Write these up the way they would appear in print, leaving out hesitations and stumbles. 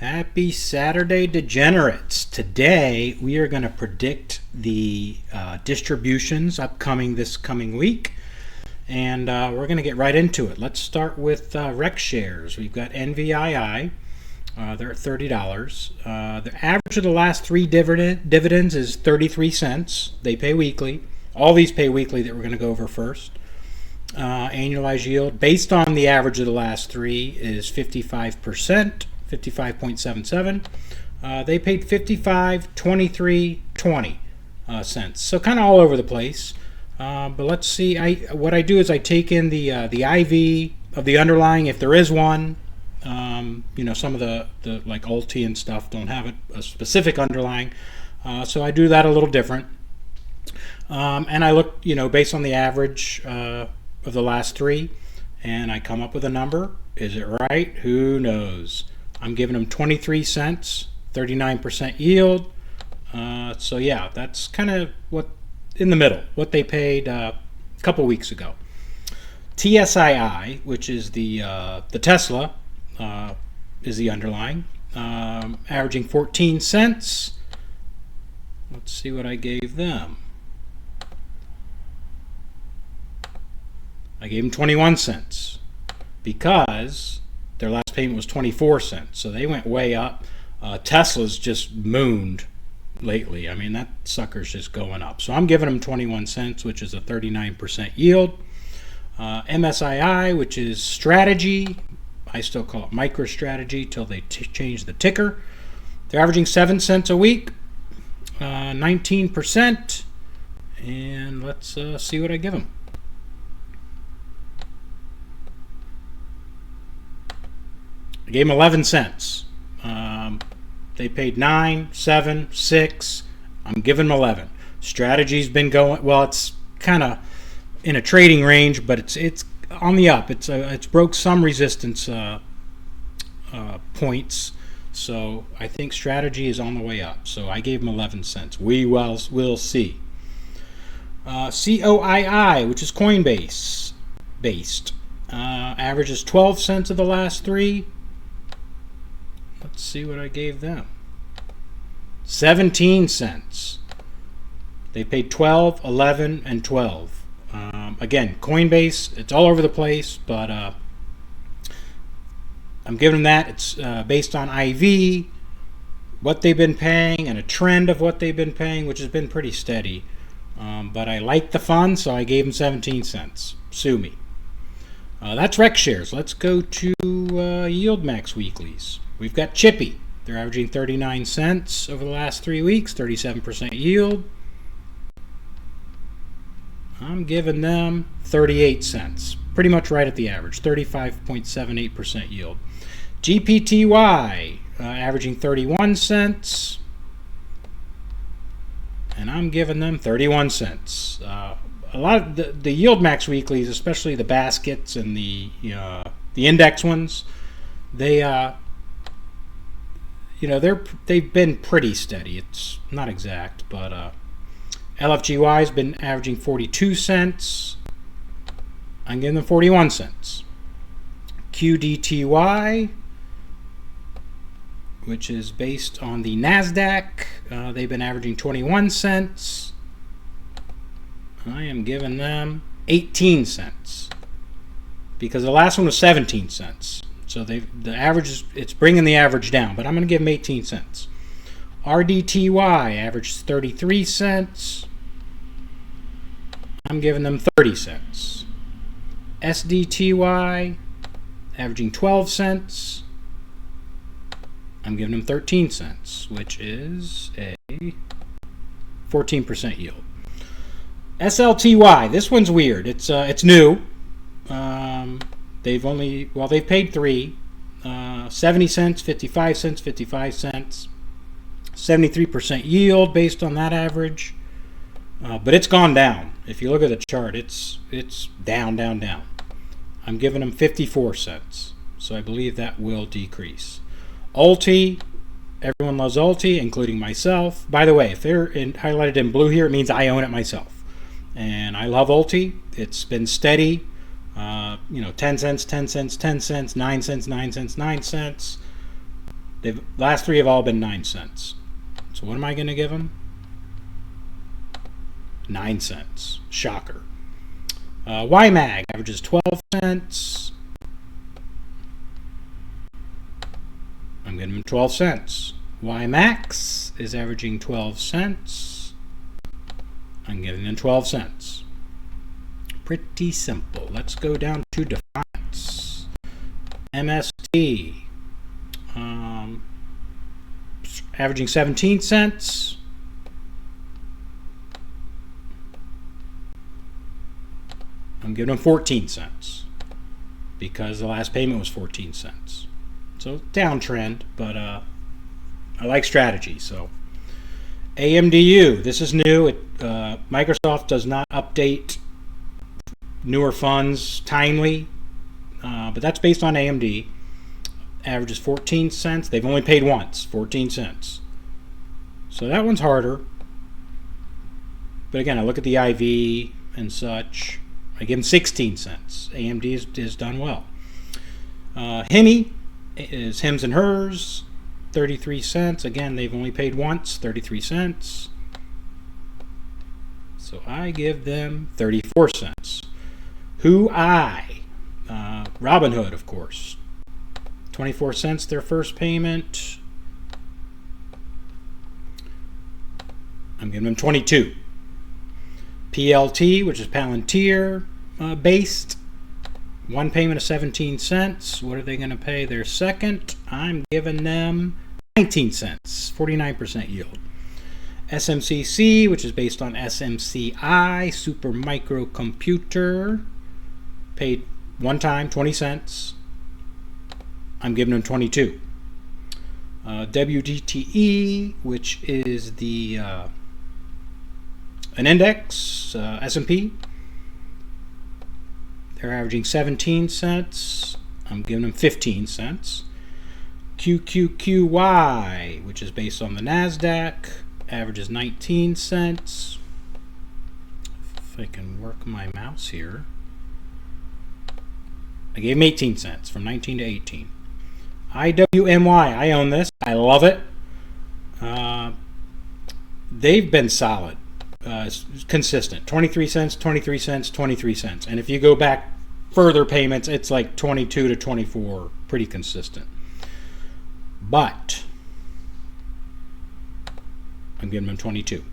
Happy Saturday, degenerates. Today we are going to predict the distributions this coming week, and we're going to get right into it. Let's start with rec shares. We've got NVII. They're at $30. The average of the last three dividends is 33 cents. They pay weekly. All these pay weekly that we're going to go over first. Annualized yield based on the average of the last three is 55%. 55.77. They paid 55, 23, 20 cents. So kind of all over the place. But let's see. What I do is I take in the IV of the underlying, if there is one. Some of the like Ulti and stuff don't have a specific underlying. So I do that a little different. And I look, based on the average of the last three, and I come up with a number. Is it right? Who knows? I'm giving them 23 cents, 39% yield. So yeah, that's kind of what in the middle, what they paid a couple weeks ago. TSII, which is the Tesla, is the underlying, averaging 14 cents. Let's see what I gave them. I gave them 21 cents because their last payment was 24 cents, so they went way up. Tesla's just mooned lately. I mean, that sucker's just going up. So I'm giving them 21 cents, which is a 39% yield. MSII, which is strategy. I still call it MicroStrategy till they change the ticker. They're averaging 7 cents a week, 19%. And let's see what I give them. I gave them 11 cents. They paid 9, 7, 6. I'm giving them 11. Strategy's been going, well, it's kind of in a trading range, but it's on the up. It's broke some resistance points. So I think strategy is on the way up. So I gave them 11 cents. We'll see. COII, which is Coinbase based, averages 12 cents of the last three. Let's see what I gave them. 17 cents. They paid 12, 11, and 12. Again, Coinbase, it's all over the place, but I'm giving them that. It's based on IV, what they've been paying, and a trend of what they've been paying, which has been pretty steady. But I like the fund, so I gave them 17 cents. Sue me. That's rec shares. Let's go to Yieldmax weeklies. We've got Chippy. They're averaging 39 cents over the last 3 weeks, 37% yield. I'm giving them 38 cents. Pretty much right at the average, 35.78% yield. GPTY, averaging 31 cents. And I'm giving them 31 cents. A lot of the Yieldmax weeklies, especially the baskets and the index ones, they've been pretty steady. It's not exact, but LFGY has been averaging 42 cents. I'm giving them 41 cents. QDTY, which is based on the NASDAQ, they've been averaging 21 cents. I am giving them 18 cents because the last one was 17 cents. So the average it's bringing the average down, but I'm going to give them 18 cents. RDTY averages 33 cents. I'm giving them 30 cents. SDTY averaging 12 cents. I'm giving them 13 cents, which is a 14% yield. SLTY, this one's weird. It's new. They've paid 3, 70 cents, 55 cents, 55 cents, 73% yield based on that average. But it's gone down. If you look at the chart, it's down, down, down. I'm giving them 54 cents. So I believe that will decrease. Ulti, everyone loves Ulti, including myself. By the way, if they're highlighted in blue here, it means I own it myself. And I love Ulti. It's been steady. 10 cents, 10 cents, 10 cents, 9 cents, 9 cents, 9 cents. The last three have all been 9 cents. So what am I going to give them? 9 cents. Shocker. YMAG averages 12 cents. I'm giving them 12 cents. Yieldmax is averaging 12 cents. I'm giving them 12 cents. Pretty simple. Let's go down to Defiance. MST. Averaging 17 cents. I'm giving them 14 cents because the last payment was 14 cents. So downtrend, but I like strategy. So AMDU, this is new. Microsoft does not update newer funds timely, but that's based on AMD. Averages 14 cents. They've only paid once, 14 cents. So that one's harder. But again, I look at the IV and such. I give them 16 cents. AMD is done well. HIMI is Hims and Hers, 33 cents. Again, they've only paid once, 33 cents. So I give them 34 cents. Robinhood, of course. 24 cents their first payment. I'm giving them 22. PLT, which is Palantir based. One payment of 17 cents. What are they going to pay their second? I'm giving them 19 cents, 49% yield. SMCC, which is based on SMCI, Super Microcomputer, paid one time, 20 cents. I'm giving them 22. WDTE, which is the an index, S&P. They're averaging 17 cents. I'm giving them 15 cents. QQQY, which is based on the NASDAQ, averages 19 cents. If I can work my mouse here. I gave them 18 cents, from 19 to 18. IWMY, I own this. I love it. They've been solid. Consistent. 23 cents, 23 cents, 23 cents. And if you go back further payments, it's like 22 to 24. Pretty consistent. But I'm giving them 22.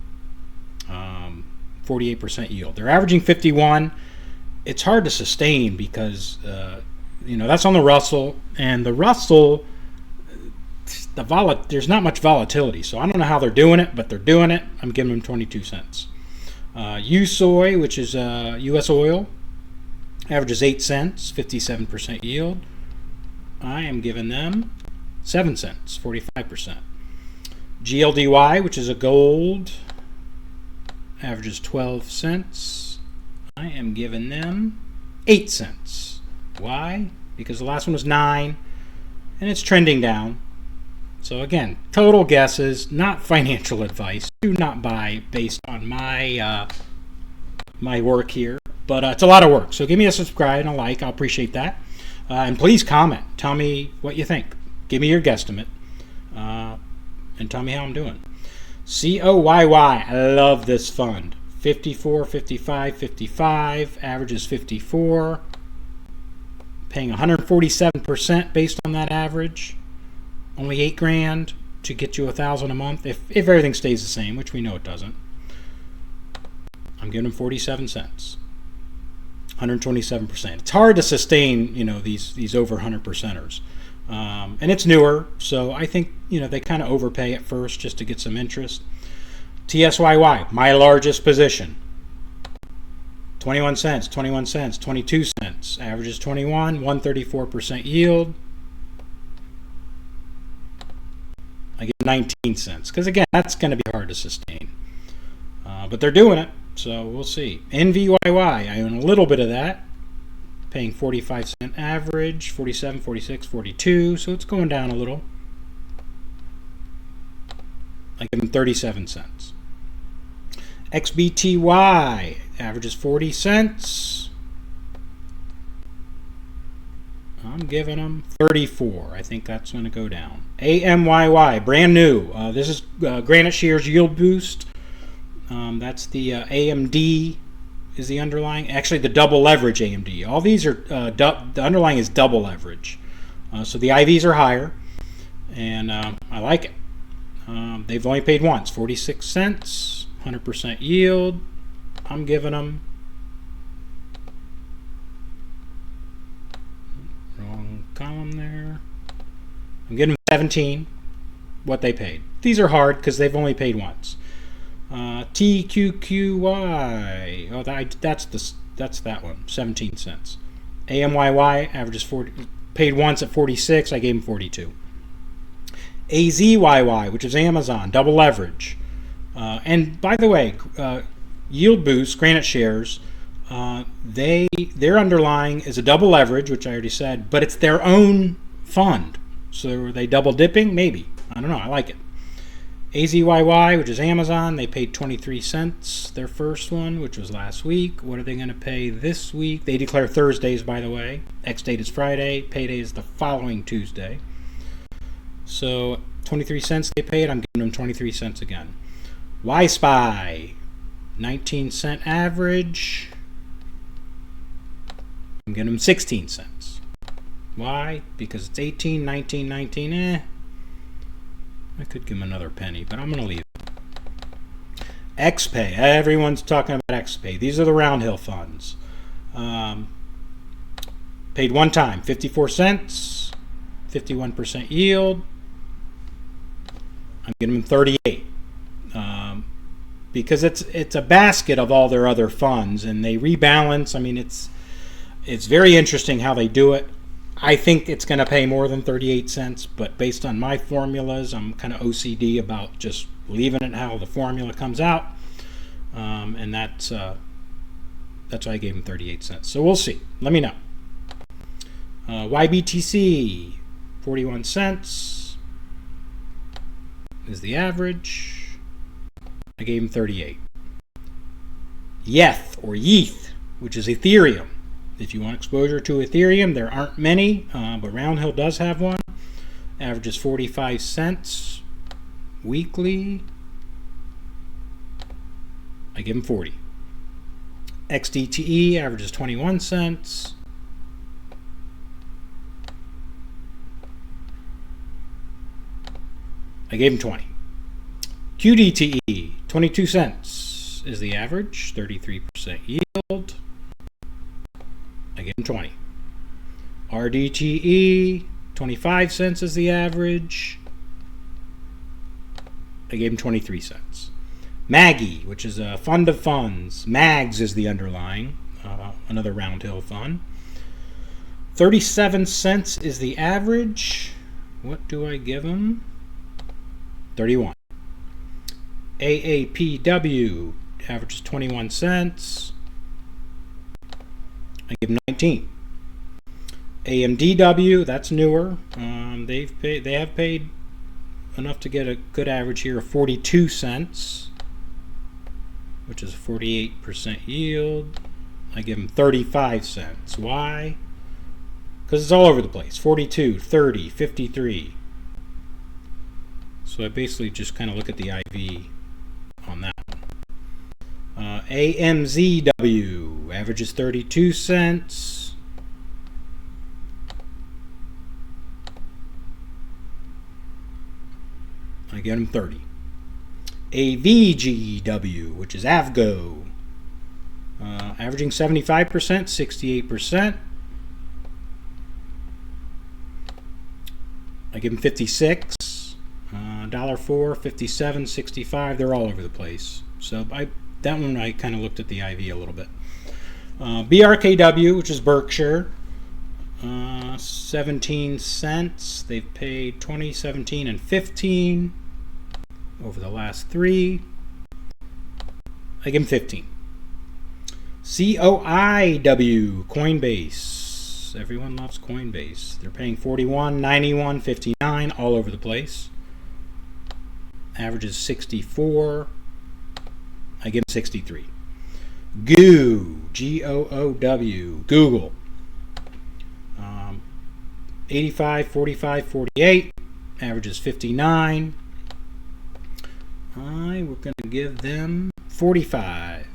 48% yield. They're averaging 51. It's hard to sustain because that's on the Russell, and the Russell, there's not much volatility, so I don't know how they're doing it, but they're doing it. I'm giving them 22 cents. USOY, which is U.S. oil, averages 8 cents, 57% yield. I am giving them 7 cents, 45%. GLDY, which is a gold, averages 12 cents. I am giving them 8 cents. Why? Because the last one was 9, and it's trending down. So again, total guesses, not financial advice. Do not buy based on my my work here, but it's a lot of work. So give me a subscribe and a like. I'll appreciate that. And please comment. Tell me what you think. Give me your guesstimate, and tell me how I'm doing. COYY. I love this fund. 54, 55, 55. Average is 54. Paying 147% based on that average. Only $8,000 to get you $1,000 a month if everything stays the same, which we know it doesn't. I'm giving them 47 cents. 127%. It's hard to sustain, these over 100%ers. And it's newer, so I think, they kind of overpay at first just to get some interest. TSYY, my largest position. 21 cents, 21 cents, 22 cents. Average is 21, 134% yield. I get 19 cents because, again, that's going to be hard to sustain. But they're doing it, so we'll see. NVYY, I own a little bit of that. Paying 45 cent average, 47, 46, 42, so it's going down a little. I give them 37 cents. XBTY, average is 40 cents. I'm giving them 34. I think that's going to go down. AMYY, brand new. This is Granite Shears Yieldboost. That's the AMD is the underlying. Actually, the double leverage AMD. All these are, the underlying is double leverage. So the IVs are higher, and I like it. They've only paid once, 46 cents, 100% yield. I'm giving them, wrong column there. I'm giving them 17, what they paid. These are hard because they've only paid once. TQQY, oh, that's that one, 17 cents. AMYY averages 40, paid once at 46. I gave them 42. AZYY, which is Amazon, double leverage. And by the way, Yieldboost, Granite Shares, their underlying is a double leverage, which I already said, but it's their own fund. So are they double dipping? Maybe. I don't know. I like it. AZYY, which is Amazon, they paid 23 cents, their first one, which was last week. What are they going to pay this week? They declare Thursdays, by the way. X-date is Friday. Payday is the following Tuesday. So 23 cents they paid. I'm giving them 23 cents again. YSPY, 19 cent average. I'm giving them 16 cents. Why? Because it's 18, 19, 19. I could give them another penny, but I'm going to leave it. XPay. Everyone's talking about XPay. These are the Roundhill funds. Paid one time, 54 cents, 51% yield. I'm giving them 38. Because it's a basket of all their other funds, and they rebalance. I mean, it's very interesting how they do it. I think it's going to pay more than 38 cents, but based on my formulas, I'm kind of OCD about just leaving it how the formula comes out, and that's why I gave them 38 cents. So we'll see. Let me know. YBTC, 41 cents is the average. I gave him 38. YETH, or YETH, which is Ethereum. If you want exposure to Ethereum, there aren't many, but Roundhill does have one. Averages 45 cents weekly. I give him 40. XDTE averages 21 cents. I gave him 20. QDTE, 22 cents is the average, 33% yield. I gave him 20. RDTE, 25 cents is the average. I gave him 23 cents. Maggie, which is a fund of funds. MAGS is the underlying, another Roundhill fund. 37 cents is the average. What do I give him? 31. AAPW averages 21 cents. I give them 19. AMDW, that's newer. They have paid enough to get a good average here of 42 cents, which is 48% yield. I give them 35 cents. Why? Because it's all over the place. 42, 30, 53. So I basically just kind of look at the IV on that one. AMZW averages 32 cents. I get them 30. AVGW, which is AVGO, averaging 75%, 68%. I give them 56. $1.04, 57, 65. They're all over the place. So that one I kind of looked at the IV a little bit. BRKW, which is Berkshire, 17 cents. They've paid 20, 17, and 15 over the last three. I give them 15. COIW, Coinbase. Everyone loves Coinbase. They're paying 41, 91, 59, all over the place. Average is 64. I give them 63. GOOW, Google. 85, 45, 48. Average is 59. We're going to give them 45.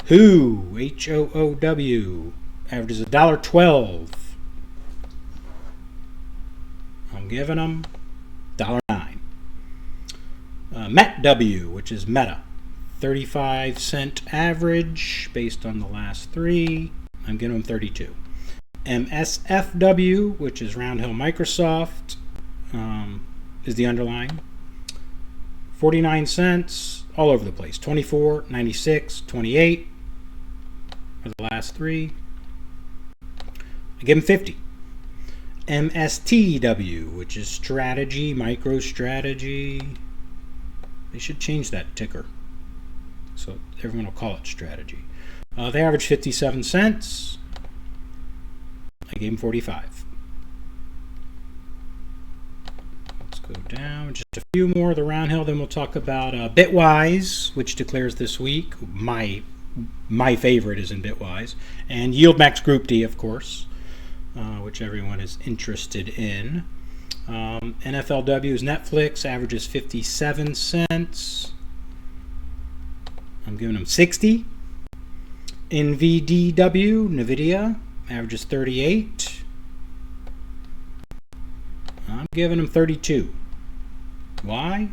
Who, H-O-O-W, averages $1.12. I'm giving them $1.09. METW, which is Meta, 35-cent average based on the last three. I'm giving them 32. MSFW, which is Roundhill Microsoft, is the underlying. 49 cents, all over the place. 24, 96, 28 are the last three. I give them 50. MSTW, which is Strategy, MicroStrategy. They should change that ticker so everyone will call it Strategy. They average 57 cents. I gave them 45. Let's go down just a few more of the Roundhill, then we'll talk about Bitwise, which declares this week. My favorite is in Bitwise. And Yieldmax Group D, of course, which everyone is interested in. NFLW is Netflix, averages 57 cents. I'm giving them 60. NVDW, NVIDIA, averages 38. I'm giving them 32. Why?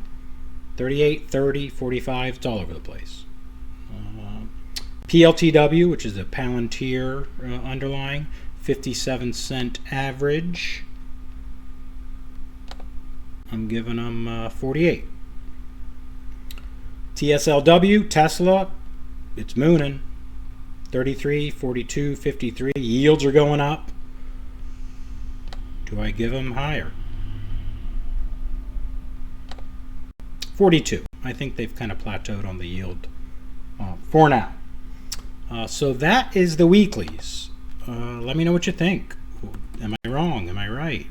38, 30, 45, it's all over the place. PLTW, which is a Palantir underlying, 57-cent average. I'm giving them 48. TSLW, Tesla, it's mooning. 33, 42, 53. Yields are going up. Do I give them higher? 42. I think they've kind of plateaued on the yield for now. So that is the weeklies. Let me know what you think. Am I wrong? Am I right?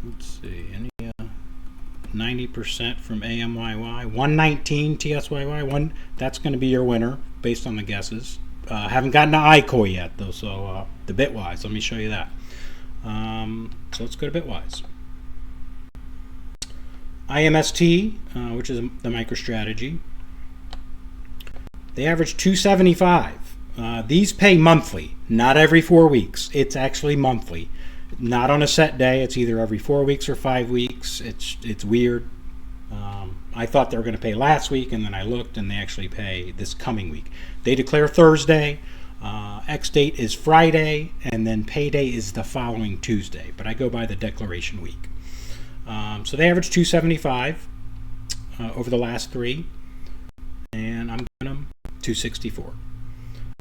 Let's see. Any 90% from AMYY. 119 TSYY. That's going to be your winner based on the guesses. Haven't gotten to ICOI yet, though, so the Bitwise. Let me show you that. So let's go to Bitwise. IMST, which is the MicroStrategy. They average 275. These pay monthly, not every 4 weeks. It's actually monthly. Not on a set day. It's either every 4 weeks or 5 weeks. It's weird. I thought they were going to pay last week, and then I looked, and they actually pay this coming week. They declare Thursday. X date is Friday, and then payday is the following Tuesday. But I go by the declaration week. So they average 275 over the last three, and I'm giving them 264.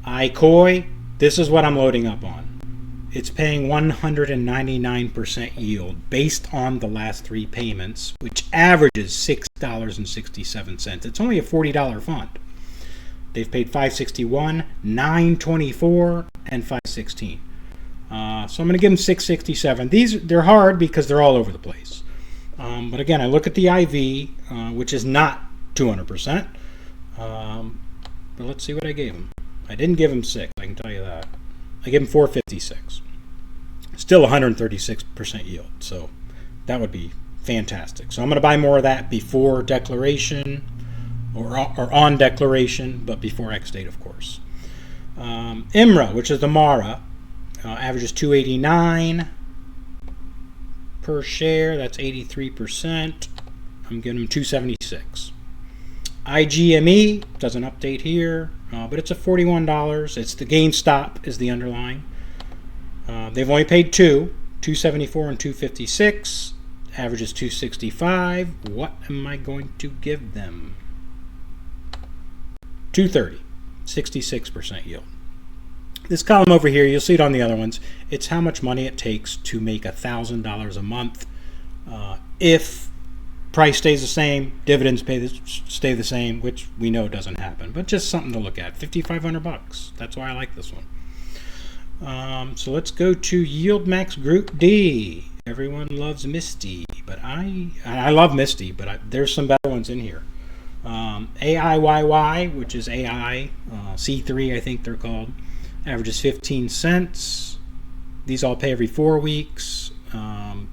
ICOI, this is what I'm loading up on. It's paying 199% yield based on the last three payments, which averages $6.67. It's only a $40 fund. They've paid $561, $924, and $516. So I'm going to give them $667. They're hard because they're all over the place. But again, I look at the IV, which is not 200%. But let's see what I gave them. I didn't give them 6, I can tell you that. I gave them 456. Still 136% yield, so that would be fantastic. So I'm going to buy more of that before declaration or on declaration, but before X date, of course. IMRA, which is the MARA, averages 289 per share. That's 83%. I'm giving them 276. IGME doesn't update here, but it's a $41. It's the GameStop is the underlying. They've only paid $274 and $256. Average is $265. What am I going to give them? $230, 66% yield. This column over here, you'll see it on the other ones. It's how much money it takes to make $1,000 a month. If price stays the same, dividends stay the same, which we know doesn't happen, but just something to look at. $5,500. That's why I like this one. So let's go to Yieldmax Group D. Everyone loves Misty, but I love Misty, but there's some better ones in here. AIYY, which is AI, C3 I think they're called, averages 15 cents. These all pay every 4 weeks.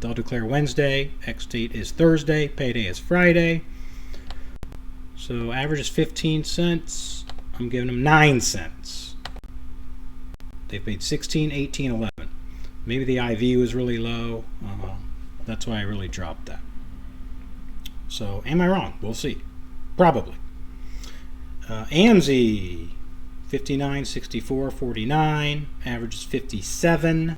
They'll declare Wednesday. Ex-date is Thursday. Payday is Friday. So average is 15 cents. I'm giving them 9 cents. They paid 16, 18, 11. Maybe the IV was really low. That's why I really dropped that. So am I wrong? We'll see. Probably. AMZ, 59, 64, 49. Average is 57.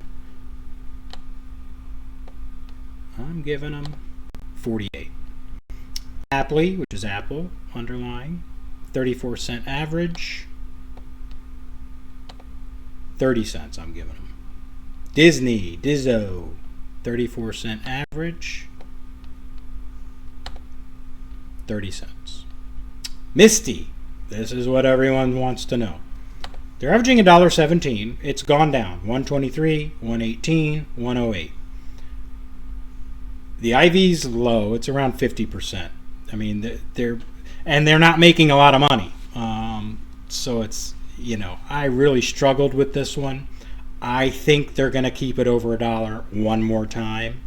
I'm giving them 48. Aptly, which is Apple, underlying, 34-cent average. 30 cents I'm giving them. Disney, Dizzo, 34-cent average. 30 cents. Misty, this is what everyone wants to know. They're averaging $1.17. It's gone down. 123, 118, 108. The IV's low. It's around 50%. I mean, they're not making a lot of money. So it's, I really struggled with this one. I think they're going to keep it over $1 one more time.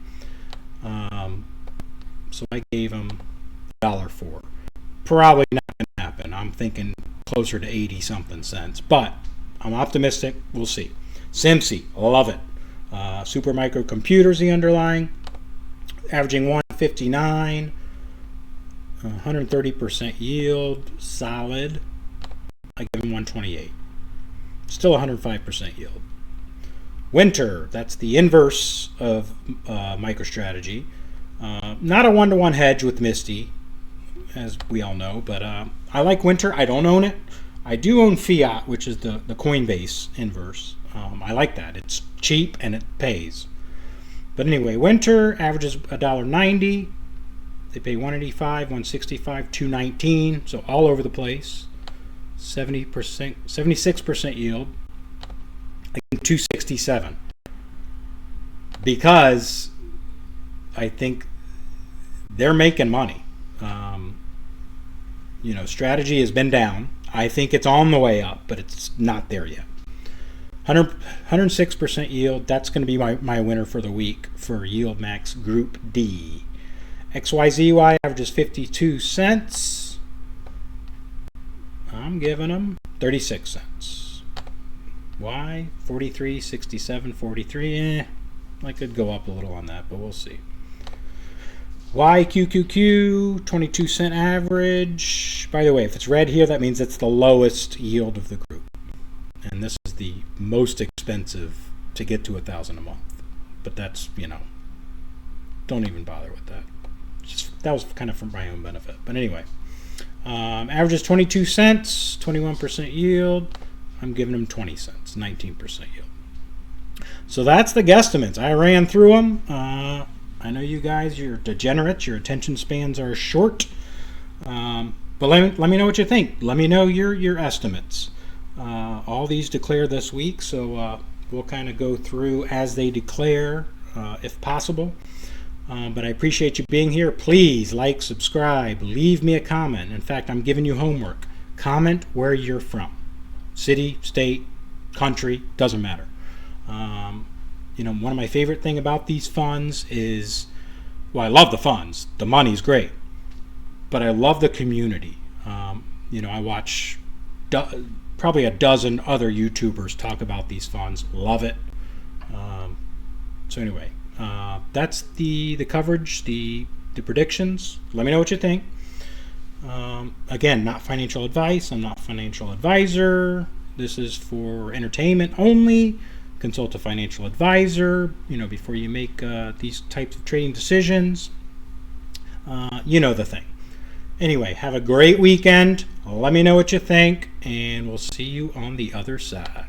So I gave them $1.04. Probably not going to happen. I'm thinking closer to 80 something cents, but I'm optimistic. We'll see. Simsy, love it. Supermicro Computers, the underlying, averaging 159, 130% yield, solid. I give them 128. Still 105% yield. Winter, that's the inverse of MicroStrategy. Not a one-to-one hedge with Misty, as we all know, but I like Winter. I don't own it. I do own Fiat, which is the Coinbase inverse. I like that. It's cheap and it pays. But anyway, Winter averages $1.90. They pay 185, 165, 219, so all over the place. 70%, 76% yield. Like 267. Because I think they're making money. Strategy has been down. I think it's on the way up, but it's not there yet. 106% yield. That's going to be my winner for the week for Yieldmax Group D. XYZY averages 52 cents. I'm giving them 36 cents. Y, 43, 67, 43. I could go up a little on that, but we'll see. YQQQ, 22 cent average. By the way, if it's red here, that means it's the lowest yield of the group. And this is the most expensive to get to 1,000 a month. But that's, don't even bother with that. That was kind of for my own benefit. But anyway, average is 22 cents, 21% yield. I'm giving them 20 cents, 19% yield. So that's the guesstimates. I ran through them. I know you guys, you're degenerates. Your attention spans are short. But let me know what you think. Let me know your estimates. All these declare this week, so we'll kind of go through as they declare, if possible. But I appreciate you being here. Please like, subscribe, leave me a comment. In fact, I'm giving you homework. Comment where you're from. City, state, country, doesn't matter. One of my favorite thing about these funds is, I love the funds. The money's great. But I love the community. I watch probably a dozen other YouTubers talk about these funds. Love it. So anyway, that's the coverage, the predictions. Let me know what you think. Again, not financial advice. I'm not a financial advisor. This is for entertainment only. Consult a financial advisor, before you make these types of trading decisions. The thing. Anyway, have a great weekend. Let me know what you think, and we'll see you on the other side.